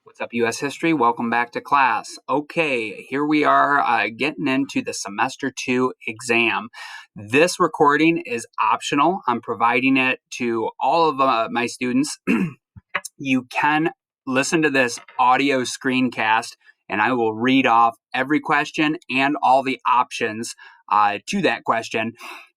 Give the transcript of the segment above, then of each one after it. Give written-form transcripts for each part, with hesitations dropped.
What's up, U.S. History? Welcome back to class. Okay, here we are getting into the Semester 2 exam. This recording is optional. I'm providing it to all of my students. You can listen to this audio screencast, and I will read off every question and all the options to that question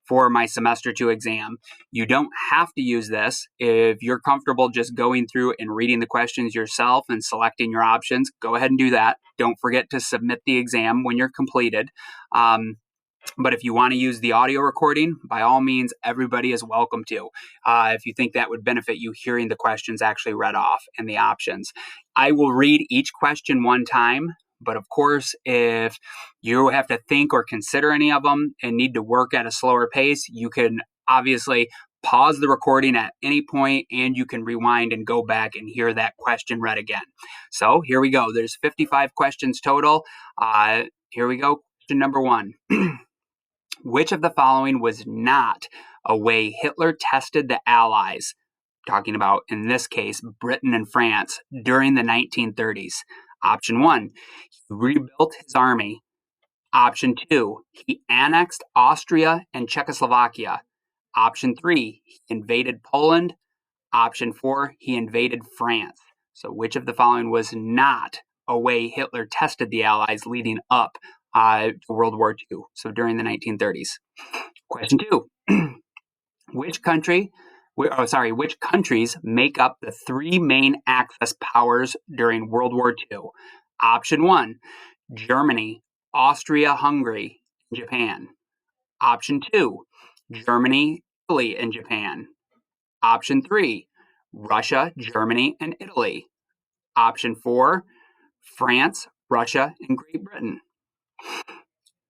for my Semester 2 exam. You don't have to use this. If you're comfortable just going through and reading the questions yourself and selecting your options, go ahead and do that. Don't forget to submit the exam when you're completed. But if you want to use the audio recording, by all means, everybody is welcome to. If you think that would benefit you hearing the questions actually read off and the options. I will read each question one time, but of course, if you have to think or consider any of them and need to work at a slower pace, you can obviously pause the recording at any point and you can rewind and go back and hear that question read again. So here we go. There's 55 questions total. Here we go. Question number 1. Which of the following was not a way Hitler tested the Allies, talking about, in this case, Britain and France, during the 1930s? Option 1, he rebuilt his army. Option 2, he annexed Austria and Czechoslovakia. Option 3, he invaded Poland. Option 4, he invaded France. So which of the following was not a way Hitler tested the Allies leading up to World War II, so during the 1930s? Question 2, which countries make up the three main Axis powers during World War II? Option 1, Germany, Austria-Hungary, and Japan. Option 2, Germany, Italy, and Japan. Option 3, Russia, Germany, and Italy. Option 4, France, Russia, and Great Britain.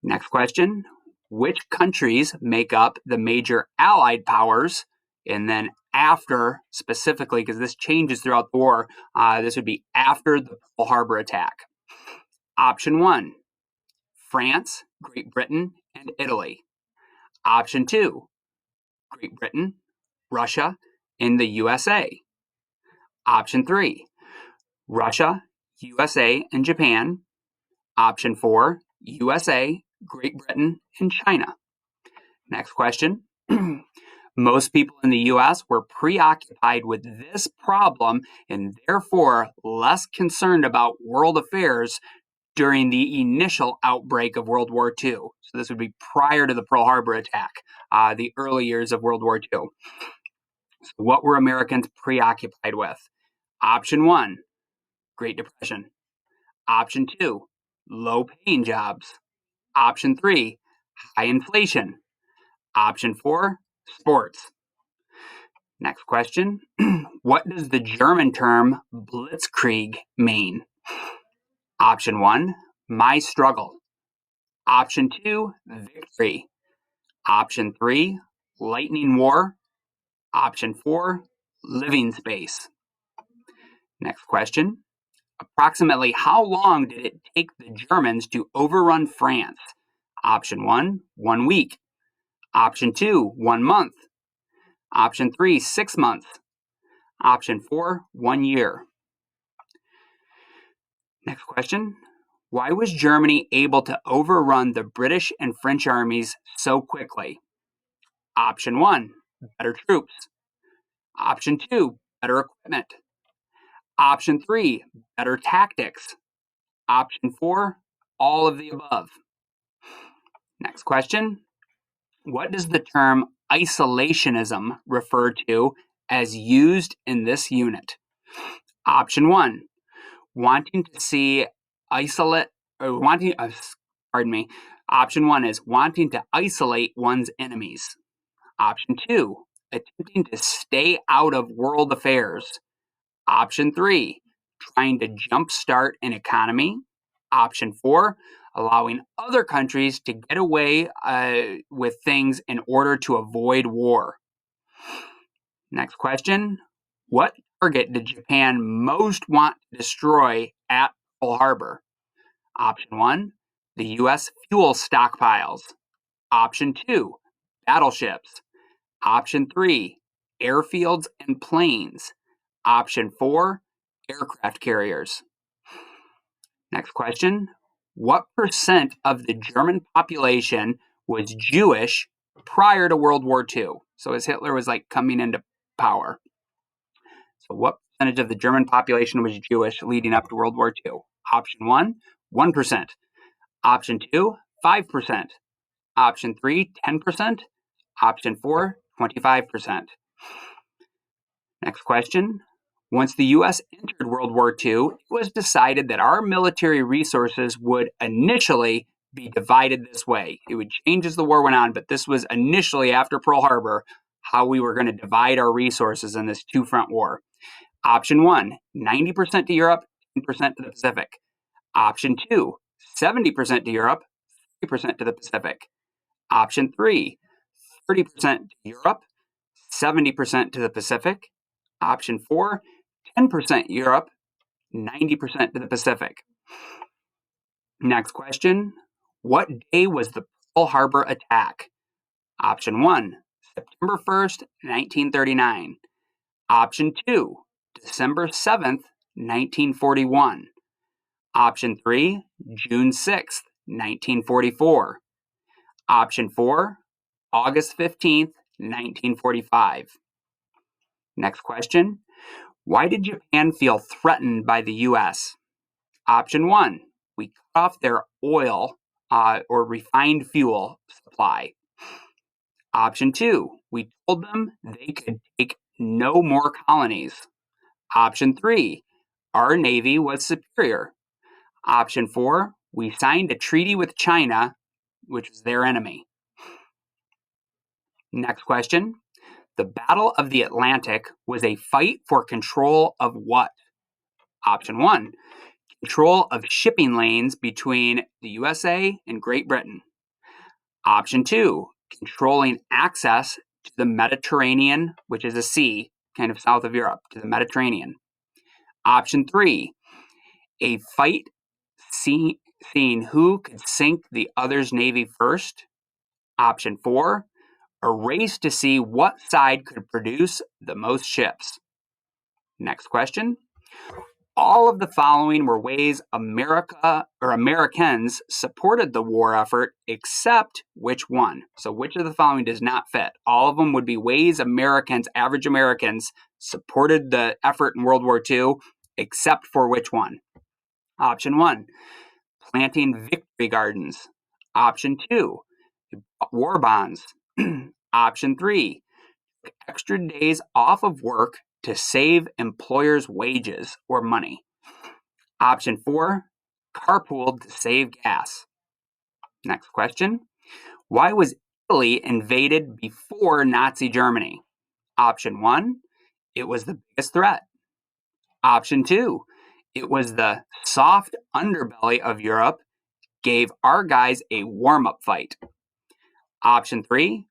Next question. Which countries make up the major Allied powers? And then after, specifically, because this changes throughout the war, this would be after the Pearl Harbor attack. Option 1, France, Great Britain, and Italy. Option 2, Great Britain, Russia, and the USA. Option 3, Russia, USA, and Japan. Option 4, USA, Great Britain, and China. Next question. Most people in the US were preoccupied with this problem and therefore less concerned about world affairs during the initial outbreak of World War II. So this would be prior to the Pearl Harbor attack, the early years of World War II. So what were Americans preoccupied with? Option 1, Great Depression. Option 2, low-paying jobs. Option 3, high inflation. Option 4, sports. Next question. What does the German term Blitzkrieg mean? Option 1, my struggle. Option 2, victory. Option 3, lightning war. Option 4, living space. Next question. Approximately how long did it take the Germans to overrun France? Option 1, 1 week. Option 2, 1 month. Option 3, 6 months. Option 4, 1 year. Next question. Why was Germany able to overrun the British and French armies so quickly? Option 1, better troops. Option 2, better equipment. Option 3, better tactics. Option 4, all of the above. Next question. What does the term isolationism refer to as used in this unit? Option 1, wanting to see isolate, or wanting, Option 1 is wanting to isolate one's enemies. Option 2, attempting to stay out of world affairs. Option 3, trying to jumpstart an economy. Option 4, allowing other countries to get away with things in order to avoid war. Next question. What target did Japan most want to destroy at Pearl Harbor? Option 1, the U.S. fuel stockpiles. Option 2, battleships. Option 3, airfields and planes. Option 4, aircraft carriers. Next question. What percent of the German population was Jewish prior to World War II? So as Hitler was coming into power. So what percentage of the German population was Jewish leading up to World War II? Option 1, 1%. Option 2, 5%. Option 3, 10%. Option 4, 25%. Next question. Once the U.S. entered World War II, it was decided that our military resources would initially be divided this way. It would change as the war went on, but this was initially, after Pearl Harbor, how we were going to divide our resources in this two-front war. Option 1, 90% to Europe, 10% to the Pacific. Option 2, 70% to Europe, 30% to the Pacific. Option 3, 30% to Europe, 70% to the Pacific. Option 4, 10% Europe, 90% to the Pacific. Next question. What day was the Pearl Harbor attack? Option 1, September 1st, 1939. Option 2, December 7th, 1941. Option 3, June 6th, 1944. Option 4, August 15th, 1945. Next question. Why did Japan feel threatened by the U.S.? Option 1, we cut off their oil or refined fuel supply. Option 2, we told them they could take no more colonies. Option 3, our Navy was superior. Option 4, we signed a treaty with China, which was their enemy. Next question. The Battle of the Atlantic was a fight for control of what? Option 1, control of shipping lanes between the USA and Great Britain. Option 2, controlling access to the Mediterranean, which is a sea, kind of south of Europe, to the Mediterranean. Option 3, a fight seeing who could sink the other's navy first. Option 4, a race to see what side could produce the most ships. Next question. All of the following were ways Americans supported the war effort, except which one? So which of the following does not fit? All of them would be ways average Americans, supported the effort in World War II, except for which one? Option 1, planting victory gardens. Option 2, war bonds. Option 3, extra days off of work to save employers' wages or money. Option 4, carpooled to save gas. Next question. Why was Italy invaded before Nazi Germany? Option 1, it was the biggest threat. Option 2, it was the soft underbelly of Europe, gave our guys a warm-up fight. Option 3,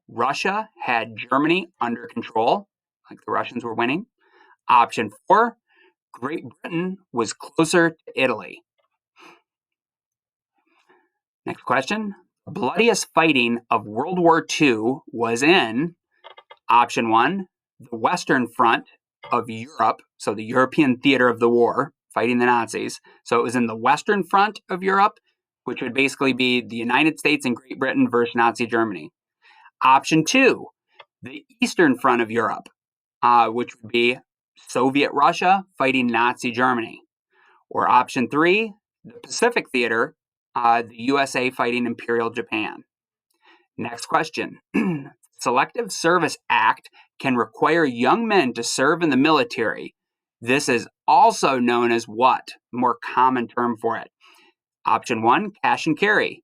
Russia had Germany under control, like the Russians were winning. Option 4, Great Britain was closer to Italy. Next question. The bloodiest fighting of World War II was in Option 1, the Western Front of Europe, so the European theater of the war, fighting the Nazis. So it was in the Western Front of Europe, which would basically be the United States and Great Britain versus Nazi Germany. Option 2, the Eastern Front of Europe, which would be Soviet Russia fighting Nazi Germany. Or Option 3, the Pacific Theater, the USA fighting Imperial Japan. Next question. Selective Service Act can require young men to serve in the military. This is also known as what? More common term for it. Option 1, cash and carry.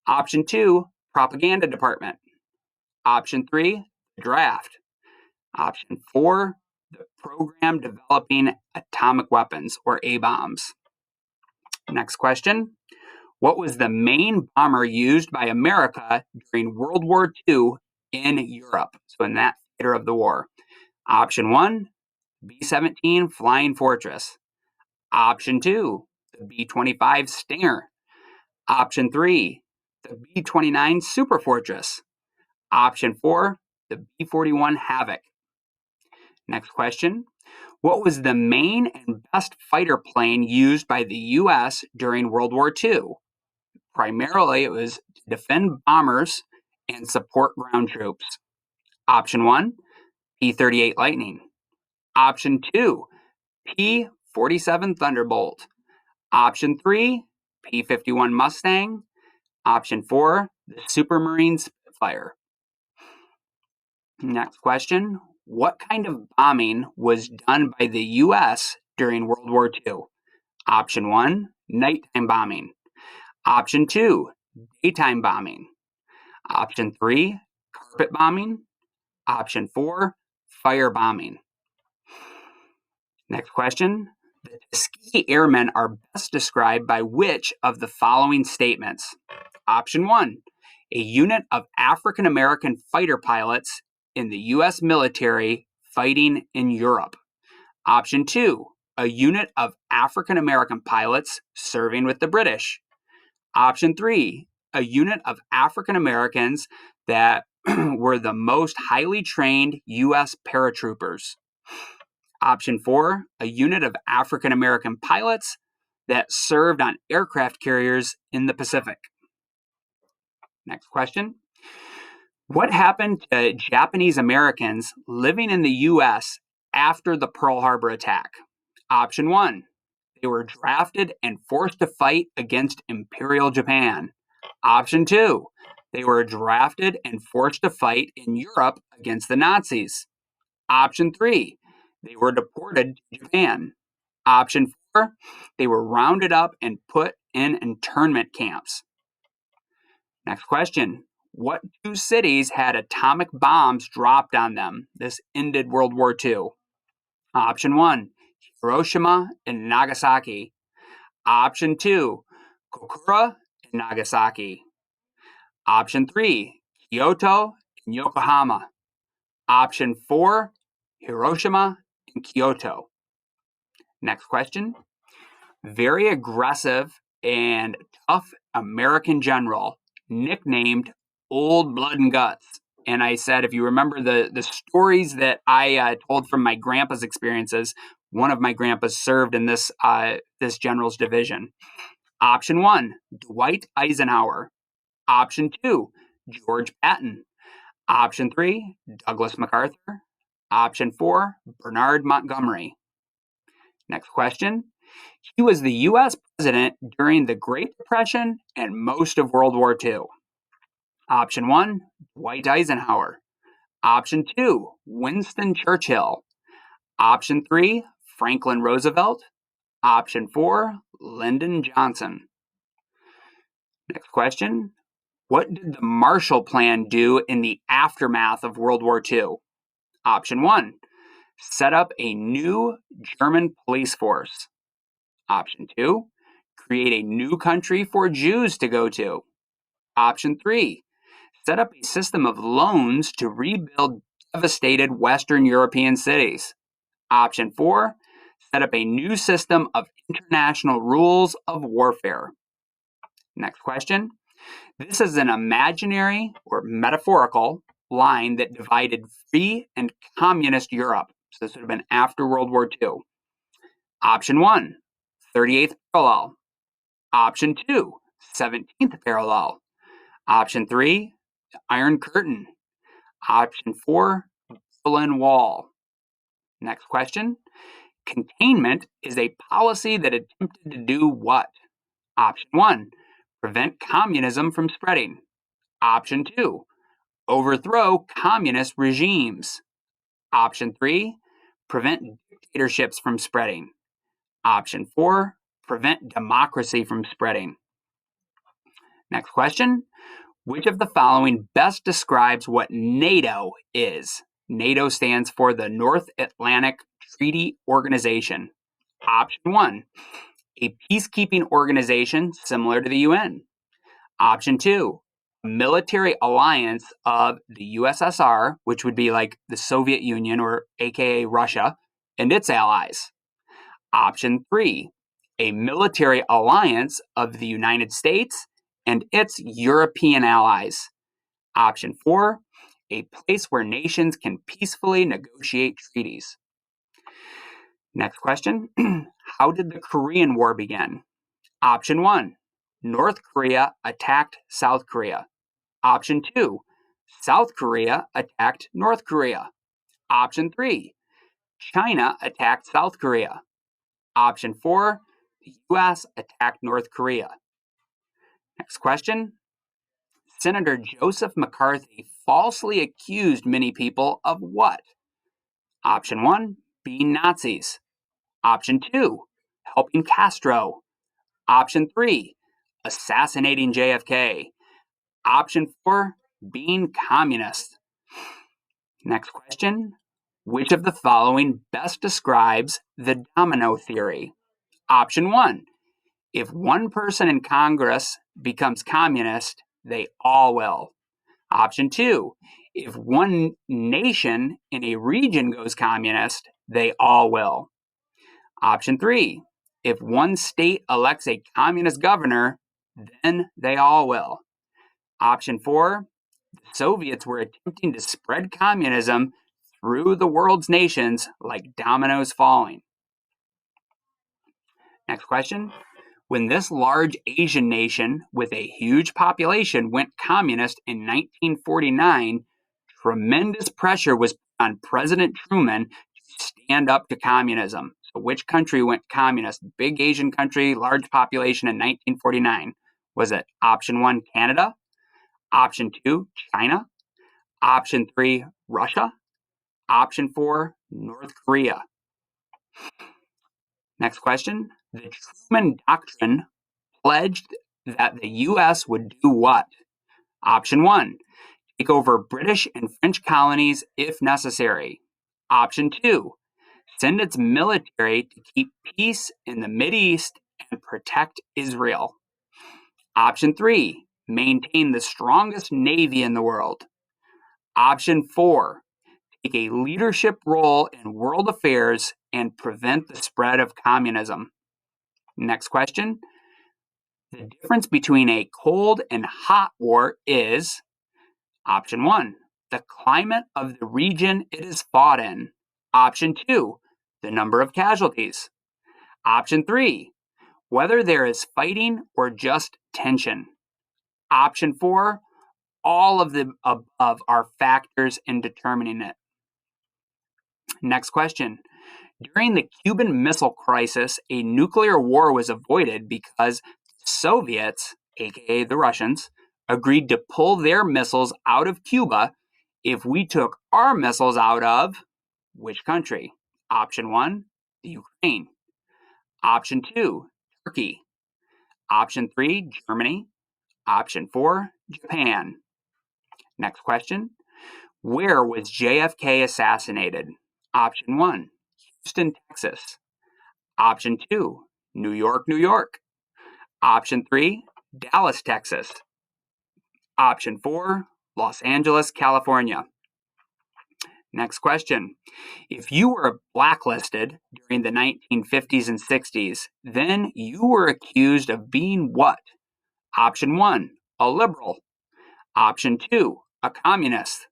Option 2, propaganda department. Option 3, draft. Option 4, the program developing atomic weapons or A-bombs. Next question. What was the main bomber used by America during World War II in Europe? So in that theater of the war. Option 1, B-17 Flying Fortress. Option 2, the B-25 Stinger. Option 3, the B-29 Super Fortress. Option 4, the B-41 Havoc. Next question. What was the main and best fighter plane used by the U.S. during World War II? Primarily, it was to defend bombers and support ground troops. Option 1, P-38 Lightning. Option 2, P-47 Thunderbolt. Option 3, P-51 Mustang. Option 4, the Supermarine Spitfire. Next question. What kind of bombing was done by the U.S. during World War II? Option 1, nighttime bombing. Option 2, daytime bombing. Option 3, carpet bombing. Option 4, fire bombing. Next question. The Tuskegee Airmen are best described by which of the following statements? Option 1, a unit of African American fighter pilots in the U.S. military fighting in Europe. Option 2, a unit of African American pilots serving with the British. Option 3, a unit of African Americans that were the most highly trained U.S. paratroopers. Option 4, a unit of African American pilots that served on aircraft carriers in the Pacific. Next question. What happened to Japanese Americans living in the U.S. after the Pearl Harbor attack? Option 1, they were drafted and forced to fight against Imperial Japan. Option 2, they were drafted and forced to fight in Europe against the Nazis. Option 3, they were deported to Japan. Option 4, they were rounded up and put in internment camps. Next question. What two cities had atomic bombs dropped on them? This ended World War II. Option 1, Hiroshima and Nagasaki. Option 2, Kokura and Nagasaki. Option 3, Kyoto and Yokohama. Option 4, Hiroshima and Kyoto. Next question. Very aggressive and tough American general, nicknamed Old Blood and Guts. And I said, if you remember the stories that I told from my grandpa's experiences, one of my grandpas served in this general's division. Option 1, Dwight Eisenhower. Option 2, George Patton. Option 3, Douglas MacArthur. Option 4, Bernard Montgomery. Next question. He was the U.S. president during the Great Depression and most of World War II. Option 1, Dwight Eisenhower. Option 2, Winston Churchill. Option 3, Franklin Roosevelt. Option 4, Lyndon Johnson. Next question. What did the Marshall Plan do in the aftermath of World War II? Option 1, set up a new German police force. Option 2, create a new country for Jews to go to. Option 3, set up a system of loans to rebuild devastated Western European cities. Option 4, set up a new system of international rules of warfare. Next question. This is an imaginary or metaphorical line that divided free and communist Europe. So this would have been after World War II. Option 1, 38th parallel. Option 2, 17th parallel. Option 3, the Iron Curtain. Option 4, Berlin Wall. Next question. Containment is a policy that attempted to do what? Option 1, prevent communism from spreading. Option 2, overthrow communist regimes. Option 3, prevent dictatorships from spreading. Option 4, prevent democracy from spreading. Next question. Which of the following best describes what NATO is? NATO stands for the North Atlantic Treaty Organization. Option 1, a peacekeeping organization similar to the UN. Option 2, a military alliance of the USSR, which would be like the Soviet Union or aka Russia, and its allies. Option 3, a military alliance of the United States and its European allies. Option 4, a place where nations can peacefully negotiate treaties. Next question. How did the Korean War begin? Option 1, North Korea attacked South Korea. Option 2, South Korea attacked North Korea. Option 3, China attacked South Korea. Option 4, the US attacked North Korea. Next question. Senator Joseph McCarthy falsely accused many people of what? Option 1, being Nazis. Option 2, helping Castro. Option 3, assassinating JFK. Option 4, being communist. Next question. Which of the following best describes the domino theory? Option 1, if one person in Congress becomes communist, they all will. Option 2, if one nation in a region goes communist, they all will. Option 3, if one state elects a communist governor, then they all will. Option 4, the Soviets were attempting to spread communism through the world's nations like dominoes falling. Next question. When this large Asian nation with a huge population went communist in 1949, tremendous pressure was put on President Truman to stand up to communism. So which country went communist? Big Asian country, large population in 1949. Was it option 1, Canada? Option 2, China? Option 3, Russia? Option 4, North Korea? Next question. The Truman Doctrine pledged that the U.S. would do what? Option 1, take over British and French colonies if necessary. Option 2, send its military to keep peace in the Mideast and protect Israel. Option 3, maintain the strongest navy in the world. Option 4, take a leadership role in world affairs and prevent the spread of communism. Next question. The difference between a cold and hot war is option 1, the climate of the region it is fought in. Option 2, the number of casualties. Option 3, whether there is fighting or just tension. Option 4, all of the above are factors in determining it. Next question. During the Cuban Missile Crisis, a nuclear war was avoided because Soviets, aka the Russians, agreed to pull their missiles out of Cuba if we took our missiles out of which country? Option 1, the Ukraine. Option 2, Turkey. Option 3, Germany. Option 4, Japan. Next question. Where was JFK assassinated? Option 1, Houston, Texas. Option 2, New York, New York. Option 3, Dallas, Texas. Option 4, Los Angeles, California. Next question. If you were blacklisted during the 1950s and 60s, then you were accused of being what? Option 1, a liberal. Option 2, a communist.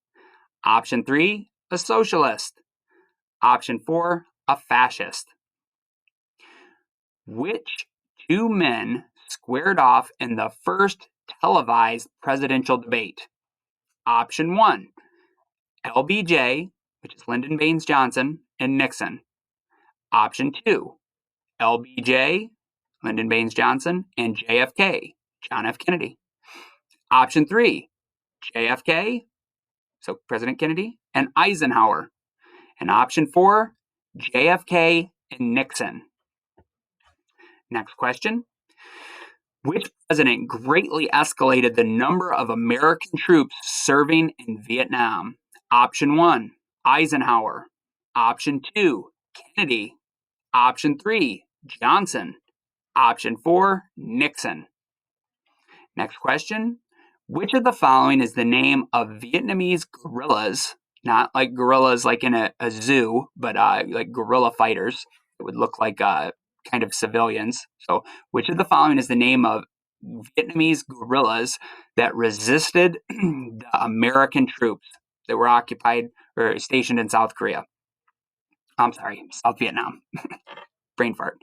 Option 3, a socialist. Option 4, a fascist. Which two men squared off in the first televised presidential debate? Option 1, LBJ, which is Lyndon Baines Johnson, and Nixon. Option 2, LBJ, Lyndon Baines Johnson, and JFK, John F. Kennedy. Option 3, JFK, so President Kennedy, and Eisenhower. And option 4, JFK and Nixon. Next question. Which president greatly escalated the number of American troops serving in Vietnam? Option 1, Eisenhower. Option 2, Kennedy. Option 3, Johnson. Option 4, Nixon. Next question. Which of the following is the name of Vietnamese guerrillas, not like gorillas like in a zoo, but like guerrilla fighters? It would look like kind of civilians. So which of the following is the name of Vietnamese guerrillas that resisted the American troops that were occupied or stationed in South Korea? I'm sorry, South Vietnam. Brain fart.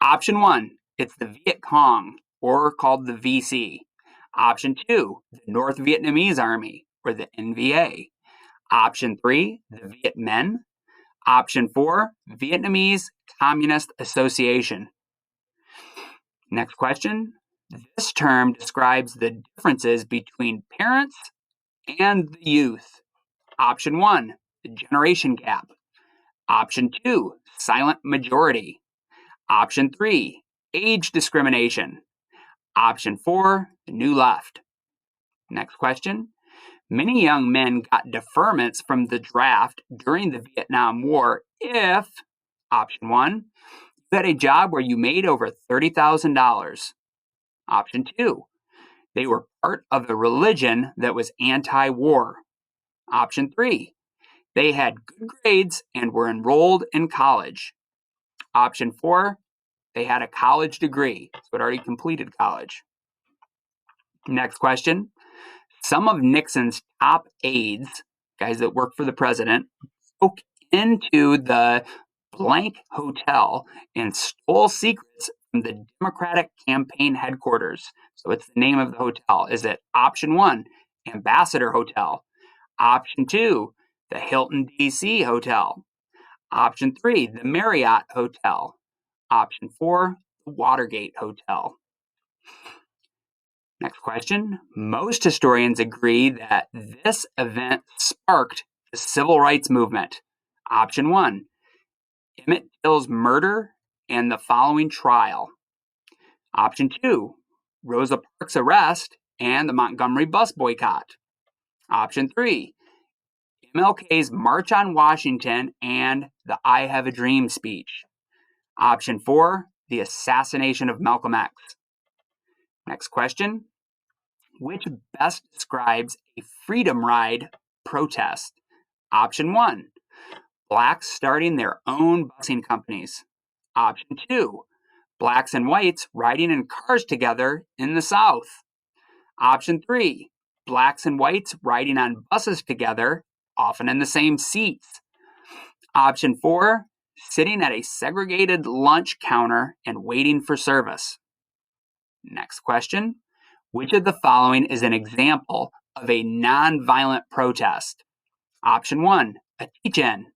Option 1, it's the Viet Cong, or called the VC. Option 2, the North Vietnamese Army, or the NVA. Option 3, the Viet Minh. Option 4, Vietnamese Communist Association. Next question. This term describes the differences between parents and the youth. Option 1, the generation gap. Option 2, silent majority. Option 3, age discrimination. Option 4, the new left. Next question. Many young men got deferments from the draft during the Vietnam War if, option 1, you had a job where you made over $30,000. Option 2, they were part of a religion that was anti-war. Option 3, they had good grades and were enrolled in college. Option 4, they had a college degree, so it already completed college. Next question. Some of Nixon's top aides, guys that work for the president, broke into the blank hotel and stole secrets from the Democratic campaign headquarters. So it's the name of the hotel. Is it option 1, Ambassador Hotel? Option 2, the Hilton DC Hotel? Option 3, the Marriott Hotel? Option 4, the Watergate Hotel? Next question. Most historians agree that this event sparked the civil rights movement. Option 1, Emmett Till's murder and the following trial. Option 2, Rosa Parks' arrest and the Montgomery bus boycott. Option 3, MLK's March on Washington and the I Have a Dream speech. Option 4, the assassination of Malcolm X. Next question. Which best describes a Freedom Ride protest? Option 1, blacks starting their own busing companies. Option 2, blacks and whites riding in cars together in the South. Option 3, blacks and whites riding on buses together, often in the same seats. Option 4, sitting at a segregated lunch counter and waiting for service. Next question. Which of the following is an example of a nonviolent protest? Option 1, a teach-in.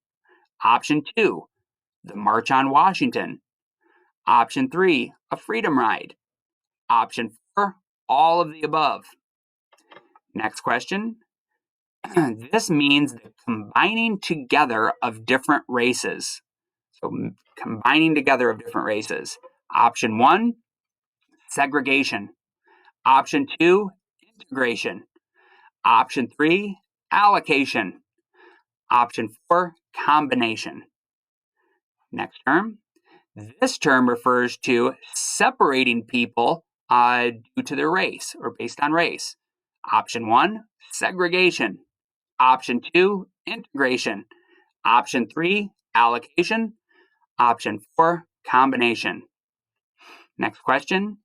Option 2, the March on Washington. Option 3, a freedom ride. Option 4, all of the above. Next question. This means the combining together of different races. So combining together of different races. Option 1, segregation. Option 2, integration. Option 3, allocation. Option 4, combination. Next term. This term refers to separating people due to their race or based on race. Option 1, segregation. Option 2, integration. Option 3, allocation. Option 4, combination. Next question.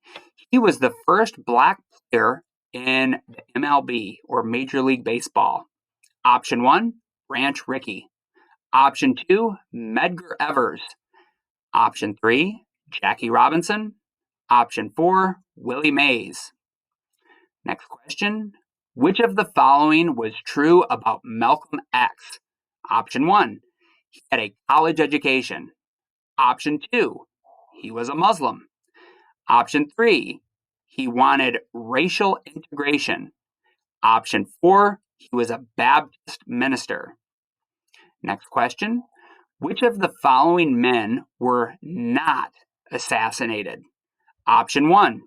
He was the first black player in the MLB, or Major League Baseball. Option 1, Branch Rickey. Option 2, Medgar Evers. Option 3, Jackie Robinson. Option 4, Willie Mays. Next question. Which of the following was true about Malcolm X? Option 1, he had a college education. Option 2, he was a Muslim. Option 3, he wanted racial integration. Option 4, he was a Baptist minister. Next question. Which of the following men were not assassinated? Option 1,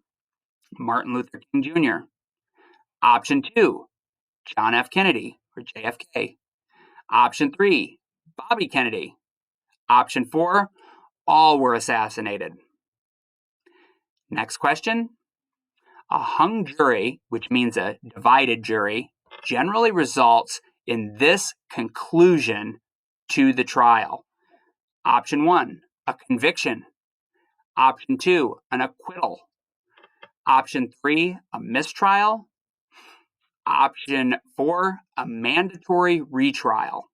Martin Luther King Jr. Option 2, John F. Kennedy, or JFK. Option 3, Bobby Kennedy. Option 4, all were assassinated. Next question. A hung jury, which means a divided jury, generally results in this conclusion to the trial. Option 1, a conviction. Option 2, an acquittal. Option 3, a mistrial. Option 4, a mandatory retrial.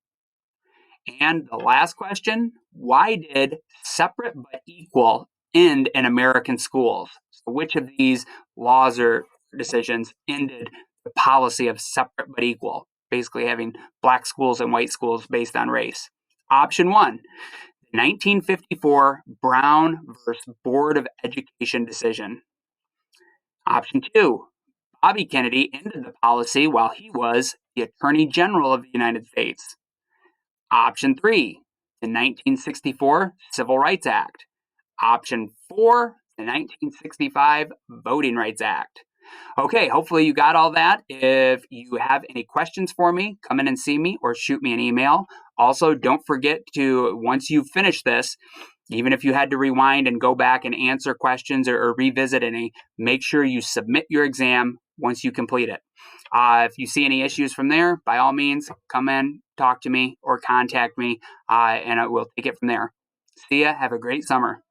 And the last question, why did separate but equal end in American schools? So which of these laws or decisions ended the policy of separate but equal, basically having black schools and white schools based on race? Option one, 1954 Brown versus Board of Education decision. Option two, Bobby Kennedy ended the policy while he was the Attorney General of the United States. Option three, the 1964 Civil Rights Act. Option four, the 1965 Voting Rights Act. Okay, hopefully you got all that. If you have any questions for me, come in and see me or shoot me an email. Also, don't forget to, once you finish this, even if you had to rewind and go back and answer questions or revisit any, make sure you submit your exam once you complete it. If you see any issues from there, by all means, come in, talk to me, or contact me, and we'll take it from there. See ya. Have a great summer.